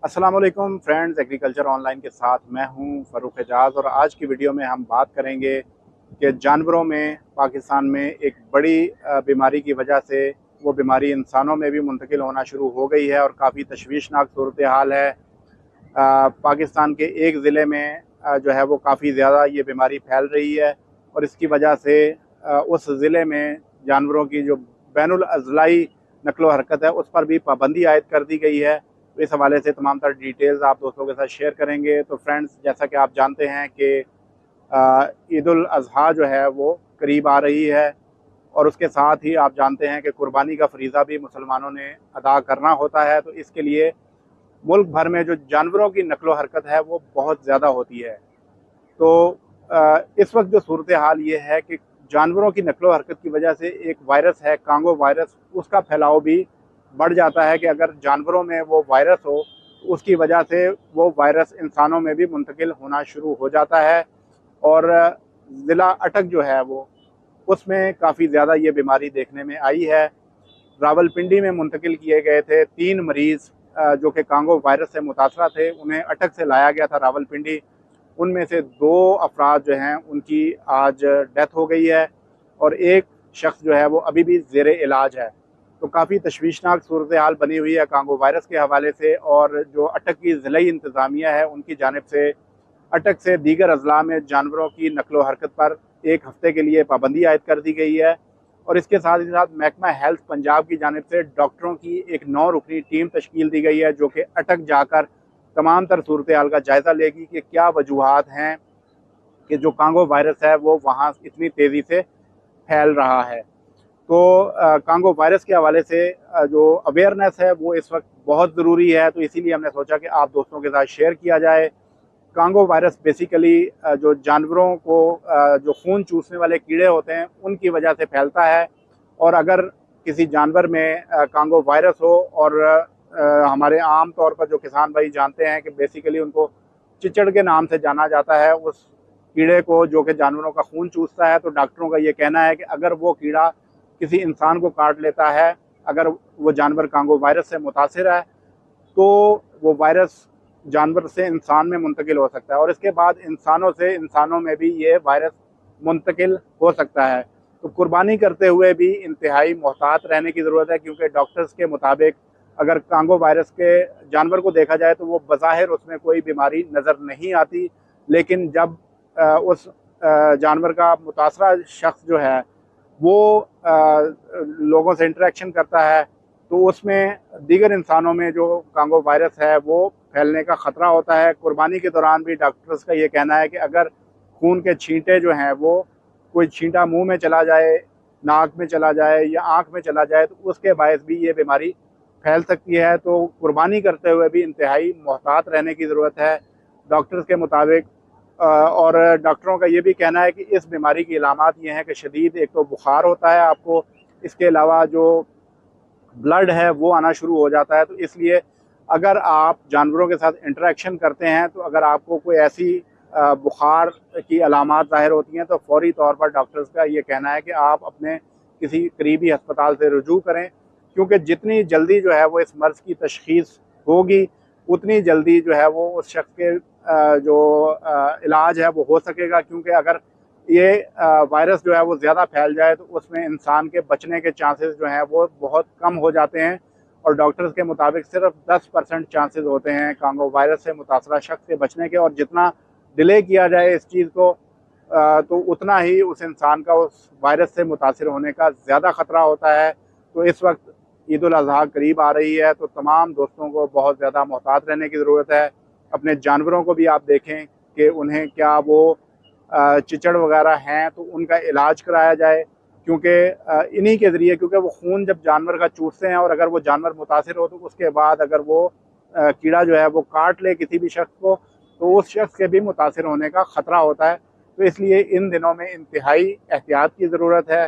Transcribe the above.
अस्सलाम वालेकुम friends, agriculture online के साथ मैं हूं फ़ारूक एजाज। और आज की वीडियो में हम बात करेंगे कि जानवरों में पाकिस्तान में एक बड़ी बीमारी की वजह से वो बीमारी इंसानों में भी मुंतकिल होना शुरू हो गई है और काफ़ी तशवीशनाक सूरत हाल है। पाकिस्तान के एक ज़िले में जो है वो काफ़ी ज़्यादा ये बीमारी फैल रही है और इसकी वजह से उस ज़िले में जानवरों की जो बैनुल अज़लाई नक्लो हरकत है उस पर भी पाबंदी आयद कर दी गई है। तो इस हवाले से तमाम तर डिटेल्स आप दोस्तों के साथ शेयर करेंगे। तो फ्रेंड्स, जैसा कि आप जानते हैं कि ईद उल अज़हा जो है वो करीब आ रही है और उसके साथ ही आप जानते हैं कि कुर्बानी का फरीज़ा भी मुसलमानों ने अदा करना होता है। तो इसके लिए मुल्क भर में जो जानवरों की नकलो हरकत है वो बहुत ज़्यादा होती है। तो इस वक्त जो सूरत हाल ये है कि जानवरों की नकलो हरकत की वजह से एक वायरस है कांगो वायरस, उसका फैलाव भी बढ़ जाता है कि अगर जानवरों में वो वायरस हो तो उसकी वजह से वो वायरस इंसानों में भी मुंतकिल होना शुरू हो जाता है। और ज़िला अटक जो है वो उसमें काफ़ी ज़्यादा ये बीमारी देखने में आई है। रावलपिंडी में मुंतकिल किए गए थे 3 मरीज़ जो कि कांगो वायरस से मुतासरा थे, उन्हें अटक से लाया गया था रावलपिंडी। उनमें से 2 अफराद जो हैं उनकी आज डेथ हो गई है और एक शख्स जो है वो अभी भी ज़ेरे इलाज है। तो काफ़ी तशवीशनाक सूरत हाल बनी हुई है कांगो वायरस के हवाले से। और जो अटक की ज़िलाई इंतज़ामिया है उनकी जानिब से अटक से दीगर अजला में जानवरों की नकलो हरकत पर 1 हफ़्ते के लिए पाबंदी आयद कर दी गई है। और इसके साथ ही साथ महकमा हेल्थ पंजाब की जानिब से डॉक्टरों की एक 9 रुकनी टीम तश्कील दी गई है जो कि अटक जाकर तमाम तर सूरत हाल का जायज़ा लेगी कि क्या वजूहात हैं कि जो कांगो वायरस है वो वहाँ इतनी तेज़ी से फैल रहा है। तो कांगो वायरस के हवाले से जो अवेयरनेस है वो इस वक्त बहुत ज़रूरी है, तो इसीलिए हमने सोचा कि आप दोस्तों के साथ शेयर किया जाए। कांगो वायरस बेसिकली जो जानवरों को जो खून चूसने वाले कीड़े होते हैं उनकी वजह से फैलता है। और अगर किसी जानवर में कांगो वायरस हो और हमारे आम तौर पर जो किसान भाई जानते हैं कि बेसिकली उनको चिचड़ के नाम से जाना जाता है उस कीड़े को जो कि जानवरों का खून चूसता है, तो डॉक्टरों का ये कहना है कि अगर वो कीड़ा किसी इंसान को काट लेता है, अगर वो जानवर कांगो वायरस से मुतासिर है, तो वो वायरस जानवर से इंसान में मुंतकिल हो सकता है और इसके बाद इंसानों से इंसानों में भी ये वायरस मुंतकिल हो सकता है। तो कुर्बानी करते हुए भी इंतहाई मोहतात रहने की ज़रूरत है, क्योंकि डॉक्टर्स के मुताबिक अगर कांगो वायरस के जानवर को देखा जाए तो वो बज़ाहिर उसमें कोई बीमारी नज़र नहीं आती, लेकिन जब उस जानवर का मुतासरा शख्स जो है वो लोगों से इंटरेक्शन करता है तो उसमें दीगर इंसानों में जो कांगो वायरस है वो फैलने का ख़तरा होता है। कुर्बानी के दौरान भी डॉक्टर्स का ये कहना है कि अगर खून के छींटे जो हैं वो कोई छींटा मुंह में चला जाए, नाक में चला जाए या आँख में चला जाए तो उसके बायस भी ये बीमारी फैल सकती है। तो कुर्बानी करते हुए भी इंतहाई मोहतात रहने की ज़रूरत है डॉक्टर्स के मुताबिक। और डॉक्टरों का ये भी कहना है कि इस बीमारी की अलामात ये हैं कि शदीद एक तो बुखार होता है आपको, इसके अलावा जो ब्लड है वो आना शुरू हो जाता है। तो इसलिए अगर आप जानवरों के साथ इंटरेक्शन करते हैं तो अगर आपको कोई ऐसी बुखार की अलामात ज़ाहिर होती हैं तो फौरी तौर पर डॉक्टर्स का ये कहना है कि आप अपने किसी करीबी अस्पताल से रुजू करें, क्योंकि जितनी जल्दी जो है वो इस मर्ज़ की तशख़ीस होगी उतनी जल्दी जो है वो उस शख्स के जो इलाज है वो हो सकेगा। क्योंकि अगर ये वायरस जो है वो ज़्यादा फैल जाए तो उसमें इंसान के बचने के चांसेस जो हैं वो बहुत कम हो जाते हैं और डॉक्टर्स के मुताबिक सिर्फ 10% चांसेस होते हैं कांगो वायरस से मुतासरा शख्स के बचने के। और जितना डिले किया जाए इस चीज़ को तो उतना ही उस इंसान का उस वायरस से मुतासर होने का ज़्यादा ख़तरा होता है। तो इस वक्त ईद उल अज़हा करीब आ रही है तो तमाम दोस्तों को बहुत ज़्यादा मोहतात रहने की ज़रूरत है। अपने जानवरों को भी आप देखें कि उन्हें क्या वो चिचड़ वगैरह हैं तो उनका इलाज कराया जाए, क्योंकि इन्हीं के ज़रिए, क्योंकि वो खून जब जानवर का चूसते हैं और अगर वो जानवर मुतासिर हो तो उसके बाद अगर वो कीड़ा जो है वो काट ले किसी भी शख्स को तो उस शख्स के भी मुतासिर होने का ख़तरा होता है। तो इसलिए इन दिनों में इंतहाई एहतियात की ज़रूरत है।